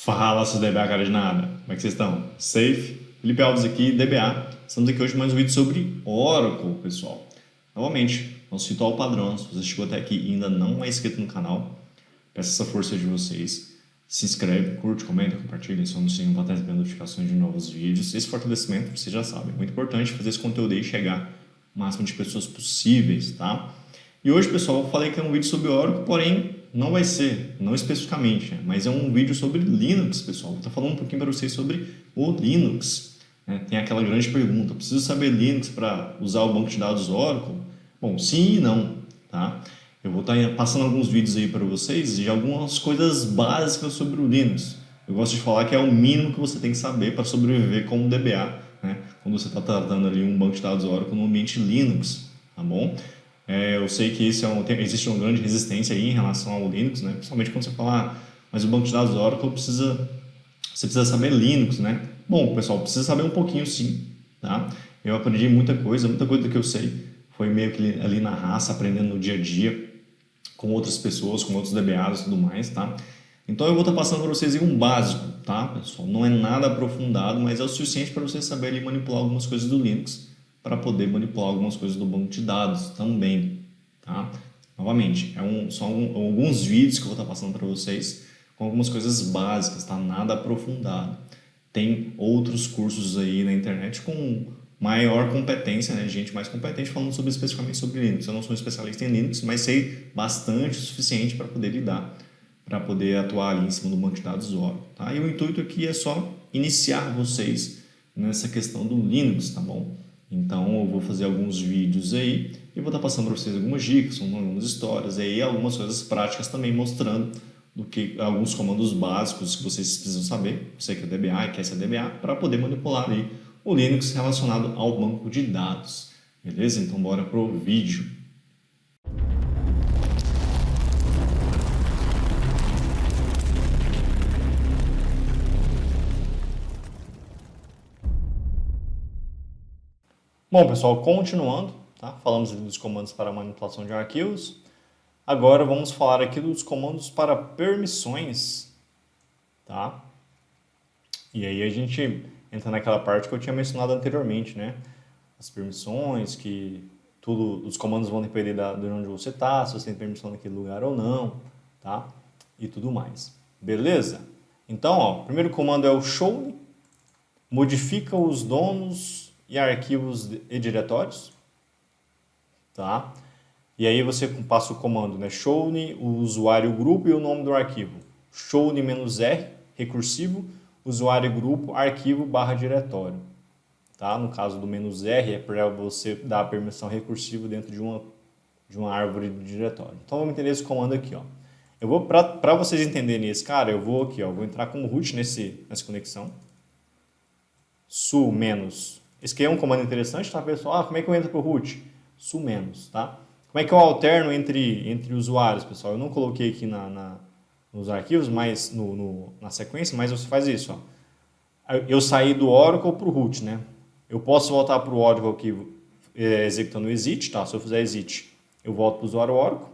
Fala, seus DBA cara de nada. Como é que vocês estão? Safe? Felipe Alves aqui, DBA. Estamos aqui hoje com mais um vídeo sobre Oracle, pessoal. Novamente, nosso ritual padrão. Se você chegou até aqui e ainda não é inscrito no canal, peço essa força de vocês. Se inscreve, curte, comenta, compartilha, aciona o sininho para receber notificações de novos vídeos. Esse fortalecimento, vocês já sabem, é muito importante fazer esse conteúdo aí chegar o máximo de pessoas possíveis, tá? E hoje, pessoal, eu falei que é um vídeo sobre Oracle, porém não vai ser, não especificamente, mas é um vídeo sobre Linux, pessoal. Vou estar falando um pouquinho para vocês sobre o Linux. Tem aquela grande pergunta, preciso saber Linux para usar o banco de dados Oracle? Bom, sim e não, tá? Eu vou estar passando alguns vídeos aí para vocês de algumas coisas básicas sobre o Linux. Eu gosto de falar que é o mínimo que você tem que saber para sobreviver como DBA, né? Quando você está tratando ali um banco de dados Oracle no ambiente Linux, tá bom? Eu sei que existe uma grande resistência aí em relação ao Linux, né? Principalmente quando você fala, mas o banco de dados Oracle você precisa saber Linux, né? Bom, pessoal, precisa saber um pouquinho sim, tá? Eu aprendi muita coisa do que eu sei foi meio que ali na raça, aprendendo no dia a dia, com outras pessoas, com outros DBAs e tudo mais, tá? Então eu vou estar passando para vocês aí um básico, tá, pessoal? Não é nada aprofundado, mas é o suficiente para você saber ali manipular algumas coisas do Linux para poder manipular algumas coisas do banco de dados também, tá? Novamente, são alguns vídeos que eu vou estar passando para vocês com algumas coisas básicas, tá? Nada aprofundado. Tem outros cursos aí na internet com maior competência, né? Gente mais competente falando especificamente sobre Linux. Eu não sou um especialista em Linux, mas sei bastante o suficiente para poder lidar, para poder atuar ali em cima do banco de dados Oracle, tá? E o intuito aqui é só iniciar vocês nessa questão do Linux, tá bom? Então eu vou fazer alguns vídeos aí e vou estar passando para vocês algumas dicas, algumas histórias e aí algumas coisas práticas também mostrando alguns comandos básicos que vocês precisam saber, você que é DBA e quer ser DBA, para poder manipular aí o Linux relacionado ao banco de dados. Beleza? Então bora pro vídeo. Bom, pessoal, continuando, tá? Falamos dos comandos para manipulação de arquivos. Agora vamos falar aqui dos comandos para permissões, tá? E aí a gente entra naquela parte que eu tinha mencionado anteriormente, né? As permissões, que os comandos vão depender de onde você está, se você tem permissão naquele lugar ou não, tá? E tudo mais. Beleza? Então, ó, o primeiro comando é o show, modifica os donos e arquivos e diretórios, tá? E aí você passa o comando, né? Show-me o usuário, o grupo e o nome do arquivo. Show-me "-r", recursivo, usuário, grupo, arquivo / diretório. Tá? No caso do "-r é para você dar a permissão recursiva dentro de uma árvore de diretório. Então vamos entender esse comando aqui, ó. Eu vou para vocês entenderem esse cara, eu vou aqui, ó, vou entrar como root nessa conexão. Su-. Esse aqui é um comando interessante, tá, pessoal? Como é que eu entro pro root? Su-, tá? Como é que eu alterno entre usuários, pessoal? Eu não coloquei aqui nos arquivos, mas na sequência, mas você faz isso, ó. Eu saí do Oracle para o root, né? Eu posso voltar para o Oracle aqui executando o exit, tá? Se eu fizer exit, eu volto para o usuário Oracle,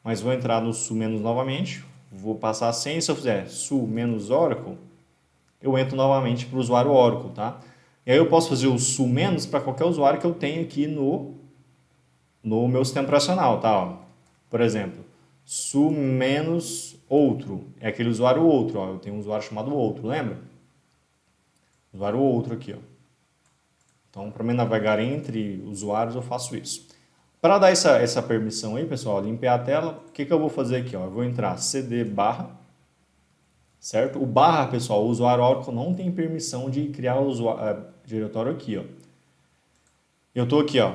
mas vou entrar no su- novamente, vou passar a senha, se eu fizer su- Oracle, eu entro novamente para o usuário Oracle, tá? E aí eu posso fazer o su- para qualquer usuário que eu tenho aqui no meu sistema operacional, tá? Ó, por exemplo, su- outro, é aquele usuário outro, ó, eu tenho um usuário chamado outro, lembra? Usuário outro aqui, ó. Então, para me navegar entre usuários, eu faço isso. Para dar essa permissão aí, pessoal, limpar a tela, o que eu vou fazer aqui? Ó? Eu vou entrar cd barra, certo? O barra, pessoal, o usuário Oracle não tem permissão de criar o diretório aqui, ó. Eu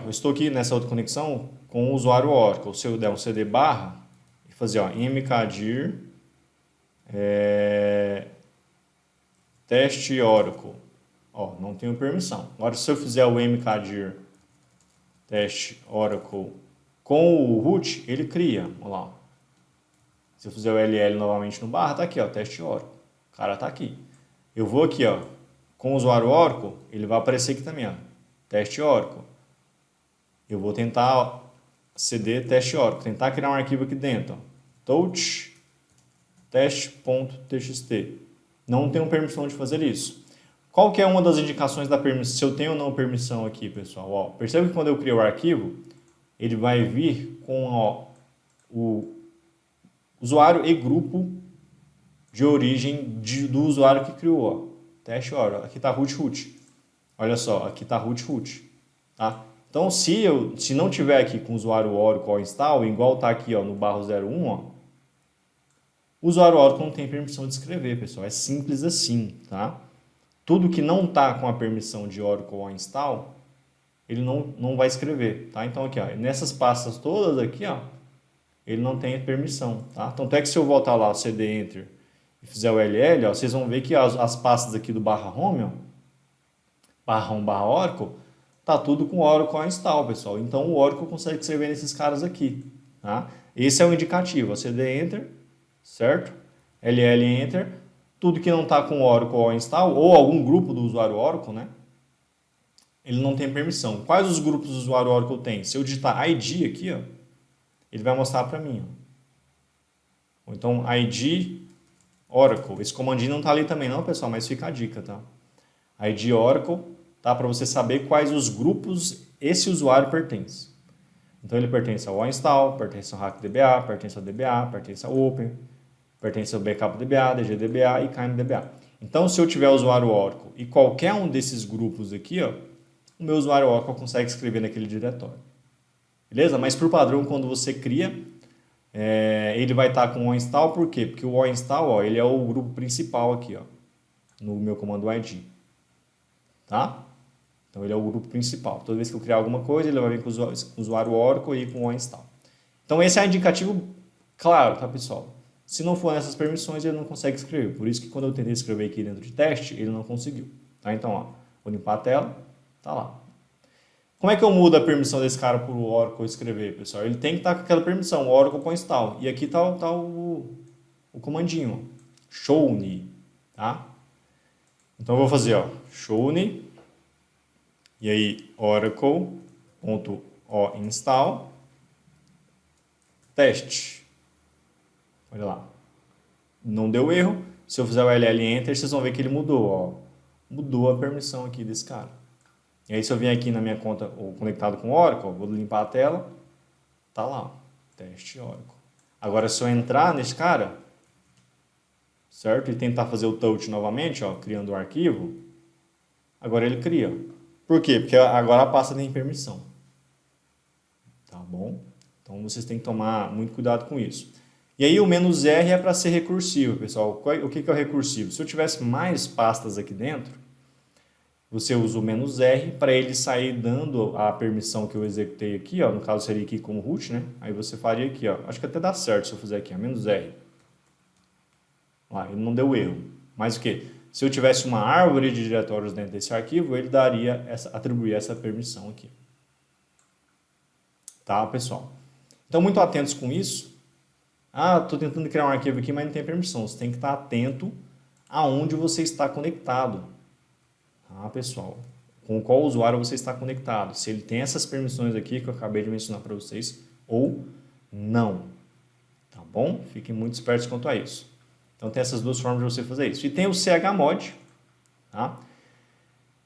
estou aqui nessa outra conexão com o usuário Oracle. Se eu der um cd barra e fazer, ó, mkdir teste Oracle, ó, não tenho permissão. Agora, se eu fizer o mkdir teste Oracle com o root, ele cria, olha lá. Se eu fizer o ll novamente no barra, tá aqui, ó, teste Oracle. O cara tá aqui. Eu vou aqui, ó, com o usuário Oracle, ele vai aparecer aqui também, ó, teste Oracle. Eu vou tentar, ó, cd teste Oracle, tentar criar um arquivo aqui dentro, ó, touch teste.txt. não tenho permissão de fazer isso. Qual que é uma das indicações da permissão, se eu tenho ou não permissão aqui, pessoal? Ó, perceba que quando eu crio o arquivo, ele vai vir com o usuário e grupo de origem do usuário que criou. Ó. Teste, olha, aqui está root. Olha só, aqui está root. Tá? Então, se não tiver aqui com o usuário Oracle install, igual está aqui ó, no /01, ó, o usuário Oracle não tem permissão de escrever, pessoal. É simples assim, tá? Tudo que não está com a permissão de Oracle install, ele não vai escrever, tá? Então, aqui, ó, nessas pastas todas aqui, ó, ele não tem permissão, tá? Tanto é que se eu voltar lá, cd enter e fizer o ll, ó, vocês vão ver que as pastas aqui do /home, ó, /home /Oracle, tá tudo com Oracle install, pessoal. Então, o Oracle consegue escrever nesses caras aqui, tá? Esse é o indicativo, ó, cd enter, certo? ll enter, tudo que não está com Oracle install, ou algum grupo do usuário Oracle, né? Ele não tem permissão. Quais os grupos do usuário Oracle tem? Se eu digitar ID aqui, ó, ele vai mostrar para mim. Ó. Então, ID Oracle. Esse comandinho não está ali também não, pessoal, mas fica a dica, tá? ID Oracle, tá? Para você saber quais os grupos esse usuário pertence. Então, ele pertence ao install, pertence ao HackDBA, pertence ao DBA, pertence ao Open, pertence ao BackupDBA, DGDBA e KMDBA. Então, se eu tiver o usuário Oracle e qualquer um desses grupos aqui, ó, o meu usuário Oracle consegue escrever naquele diretório. Beleza? Mas por padrão, quando você cria, ele vai estar com o install, por quê? Porque o install, ó, ele é o grupo principal aqui, ó, no meu comando ID. Tá? Então, ele é o grupo principal. Toda vez que eu criar alguma coisa, ele vai vir com o usuário Oracle e com o install. Então, esse é o indicativo claro, tá, pessoal? Se não for nessas permissões, ele não consegue escrever. Por isso que quando eu tentei escrever aqui dentro de teste, ele não conseguiu. Tá? Então, ó, vou limpar a tela, tá lá. Como é que eu mudo a permissão desse cara para o Oracle escrever, pessoal? Ele tem que estar com aquela permissão, Oracle com install. E aqui está o comandinho, ó, showme, tá? Então, eu vou fazer, ó, showme, e aí oracle.oinstall, teste. Olha lá. Não deu erro. Se eu fizer o ll enter, vocês vão ver que ele mudou, ó. Mudou a permissão aqui desse cara. E aí, se eu vier aqui na minha conta, ou conectado com o Oracle, vou limpar a tela, tá lá, teste Oracle. Agora, se eu entrar nesse cara, certo? E tentar fazer o touch novamente, ó, criando o arquivo, agora ele cria. Por quê? Porque agora a pasta tem permissão. Tá bom? Então, vocês têm que tomar muito cuidado com isso. E aí, o "-r" é para ser recursivo, pessoal. O que é o recursivo? Se eu tivesse mais pastas aqui dentro, você usa o "-r" para ele sair dando a permissão que eu executei aqui, ó, no caso seria aqui como root, né? Aí você faria aqui, ó. Acho que até dá certo se eu fizer aqui, ó, "-r". Lá, ele não deu erro. Mas o que? Se eu tivesse uma árvore de diretórios dentro desse arquivo, ele atribuiria essa permissão aqui. Tá, pessoal? Então, muito atentos com isso. Ah, estou tentando criar um arquivo aqui, mas não tem permissão. Você tem que estar atento aonde você está conectado. Tá, pessoal? Com qual usuário você está conectado. Se ele tem essas permissões aqui que eu acabei de mencionar para vocês ou não. Tá bom? Fiquem muito espertos quanto a isso. Então, tem essas duas formas de você fazer isso. E tem o chmod, tá?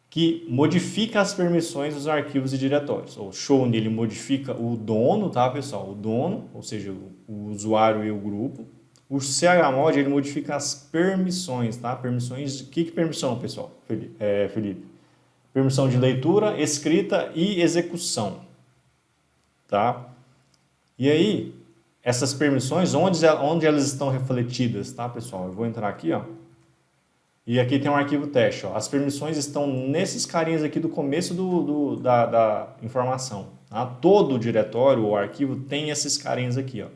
Que modifica as permissões dos arquivos e diretórios. O show ele modifica o dono, tá, pessoal? O dono, ou seja, o usuário e o grupo. O chmod ele modifica as permissões, tá? Permissões, que permissão, pessoal? Felipe? Permissão de leitura, escrita e execução, tá? E aí, essas permissões, onde elas estão refletidas, tá, pessoal? Eu vou entrar aqui, ó. E aqui tem um arquivo teste, ó. As permissões estão nesses carinhas aqui do começo da informação. Tá? Todo o diretório ou arquivo tem esses carinhas aqui, ó.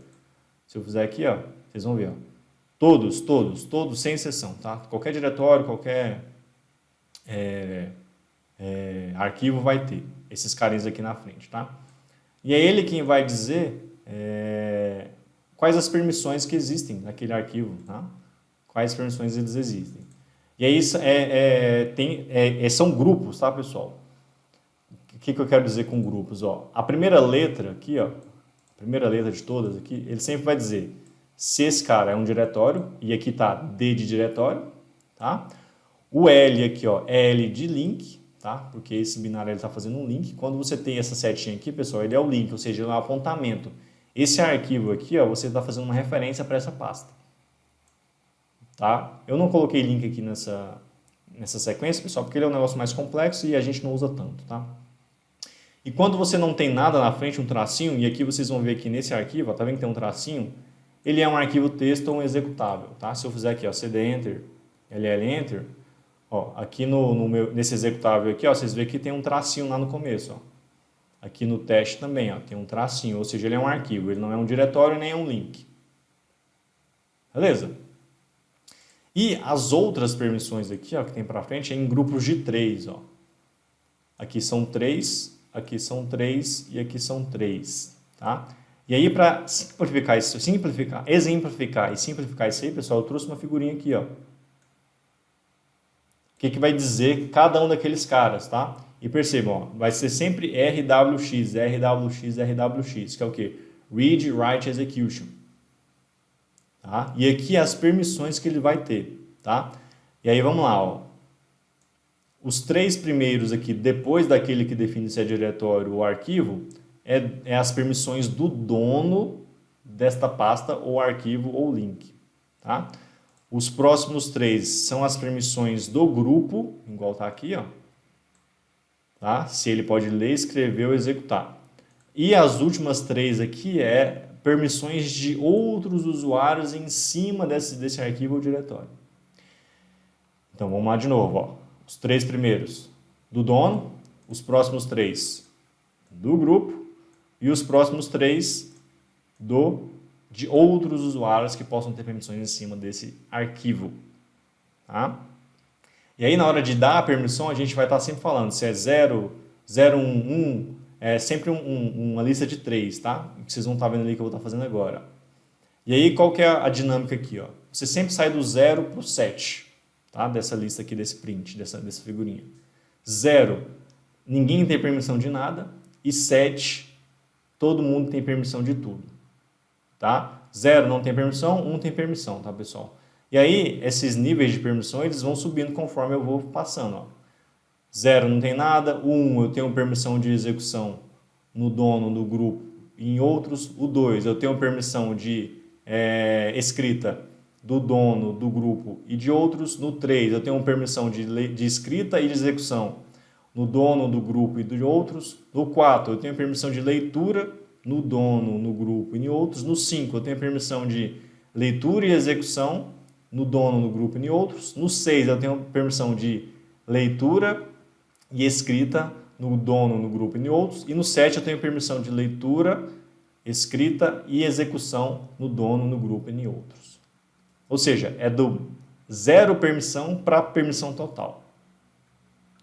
Se eu fizer aqui, ó, vocês vão ver, ó. Todos, sem exceção, tá? Qualquer diretório, qualquer arquivo vai ter esses carinhas aqui na frente, tá? E é ele quem vai dizer quais as permissões que existem naquele arquivo, tá? Quais permissões eles existem. E aí são grupos, tá, pessoal? O que eu quero dizer com grupos? Ó, a primeira letra aqui, ó, a primeira letra de todas aqui, ele sempre vai dizer se esse cara é um diretório, e aqui está D de diretório, tá? O L aqui, ó, é L de link, tá? Porque esse binário está fazendo um link. Quando você tem essa setinha aqui, pessoal, ele é o link, ou seja, ele é o apontamento. Esse arquivo aqui, ó, você está fazendo uma referência para essa pasta, tá? Eu não coloquei link aqui nessa sequência, pessoal, porque ele é um negócio mais complexo e a gente não usa tanto, tá? E quando você não tem nada na frente, um tracinho, e aqui vocês vão ver que nesse arquivo, ó, tá vendo que tem um tracinho? Ele é um arquivo texto ou um executável, tá? Se eu fizer aqui, ó, cd enter, ll enter, ó, aqui nesse executável aqui, ó, vocês veem que tem um tracinho lá no começo, ó. Aqui no teste também, ó, tem um tracinho, ou seja, ele é um arquivo, ele não é um diretório nem é um link. Beleza? E as outras permissões aqui, ó, que tem para frente, é em grupos de 3, ó. Aqui são 3, aqui são 3 e aqui são 3, tá? E aí, para simplificar isso, exemplificar e simplificar isso aí, pessoal, eu trouxe uma figurinha aqui, ó. O que vai dizer cada um daqueles caras, tá? E percebam, ó, vai ser sempre RWX, RWX, RWX, que é o quê? Read, Write, Execution. Tá? E aqui as permissões que ele vai ter, tá? E aí vamos lá, ó. Os 3 primeiros aqui, depois daquele que define se é diretório ou arquivo, é as permissões do dono desta pasta ou arquivo ou link, tá? Os próximos 3 são as permissões do grupo, igual tá aqui, ó. Tá? Se ele pode ler, escrever ou executar. E as últimas 3 aqui é permissões de outros usuários em cima desse arquivo ou diretório. Então vamos lá de novo, ó. Os 3 primeiros do dono, os próximos 3 do grupo e os próximos 3 de outros usuários que possam ter permissões em cima desse arquivo. Tá? E aí na hora de dar a permissão a gente vai estar sempre falando se é 0, 0, 1, 1, é sempre uma lista de 3, tá? Que vocês vão estar vendo ali que eu vou estar fazendo agora. E aí qual que é a dinâmica aqui, ó? Você sempre sai do 0 para o 7, tá? Dessa lista aqui, desse print, dessa figurinha. 0, ninguém tem permissão de nada. E 7, todo mundo tem permissão de tudo. Tá? 0 não tem permissão, 1 tem permissão, tá, pessoal? E aí, esses níveis de permissão, eles vão subindo conforme eu vou passando, ó. 0 não tem nada, 1 eu tenho permissão de execução no dono do grupo e em outros. O 2 eu tenho permissão de escrita do dono do grupo e de outros. No 3 eu tenho permissão de escrita e de execução no dono do grupo e de outros. No 4 eu tenho permissão de leitura no dono, no grupo e em outros. No 5 eu tenho permissão de leitura e execução no dono, no grupo e em outros. No 6 eu tenho permissão de leitura e escrita no dono, no grupo e em outros. E no 7 eu tenho permissão de leitura, escrita e execução no dono, no grupo e em outros. Ou seja, é do 0 permissão para permissão total.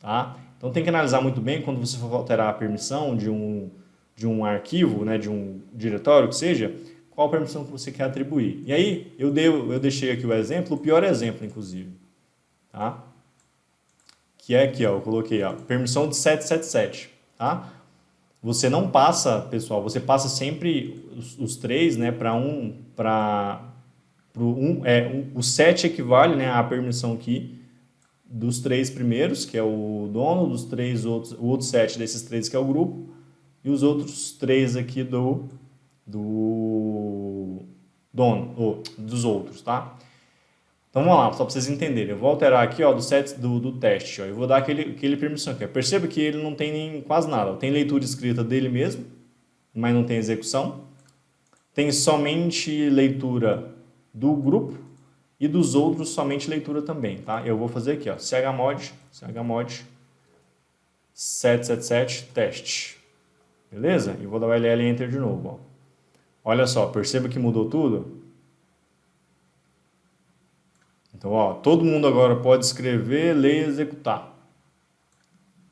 Tá? Então tem que analisar muito bem quando você for alterar a permissão de um arquivo, né, de um diretório que seja, qual permissão que você quer atribuir. E aí eu deixei aqui o exemplo, o pior exemplo, inclusive. Tá? Que é aqui, ó, eu coloquei a permissão de 777. Tá? Você não passa, pessoal, você passa sempre os 3, né, o 7 equivale, né, à permissão aqui dos 3 primeiros, que é o dono, dos 3 outros, o outro 7 desses 3 que é o grupo, e os outros 3 aqui do dono, ou dos outros, tá? Então vamos lá, só para vocês entenderem. Eu vou alterar aqui, ó, do teste, ó, eu vou dar aquele permissão aqui. Perceba que ele não tem quase nada. Tem leitura escrita dele mesmo, mas não tem execução. Tem somente leitura do grupo e dos outros somente leitura também, tá? Eu vou fazer aqui, ó, chmod 777 teste. Beleza? E vou dar o LL Enter de novo, ó. Olha só, perceba que mudou tudo. Então, ó, todo mundo agora pode escrever, ler e executar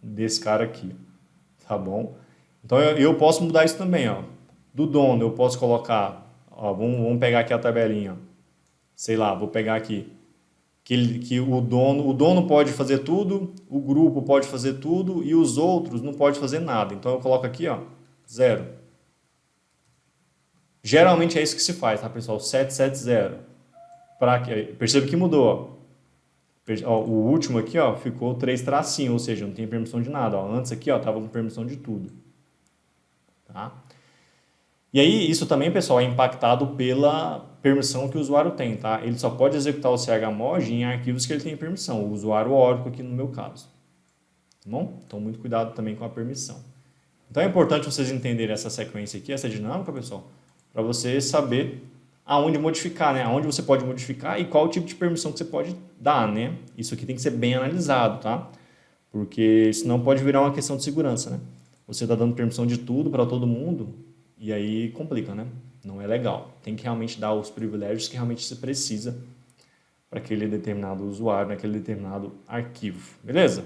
desse cara aqui, tá bom? Então, eu posso mudar isso também, ó. Do dono, eu posso colocar, ó, vamos pegar aqui a tabelinha, ó. Sei lá, vou pegar aqui, que o dono pode fazer tudo, o grupo pode fazer tudo e os outros não pode fazer nada. Então, eu coloco aqui, ó, 0. Geralmente é isso que se faz, tá, pessoal? 770. Perceba que mudou, ó. Ó, o último aqui, ó, ficou 3 tracinho, ou seja, não tem permissão de nada. Ó. Antes aqui, ó, tava com permissão de tudo. Tá? E aí, isso também, pessoal, é impactado pela permissão que o usuário tem, tá? Ele só pode executar o chmod em arquivos que ele tem permissão, o usuário Oracle aqui no meu caso. Tá bom? Então, muito cuidado também com a permissão. Então, é importante vocês entenderem essa sequência aqui, essa dinâmica, pessoal, para você saber aonde modificar, né? Aonde você pode modificar e qual o tipo de permissão que você pode dar, né? Isso aqui tem que ser bem analisado, tá? Porque senão pode virar uma questão de segurança, né? Você está dando permissão de tudo para todo mundo e aí complica, né? Não é legal. Tem que realmente dar os privilégios que realmente se precisa para aquele determinado usuário, naquele determinado arquivo. Beleza?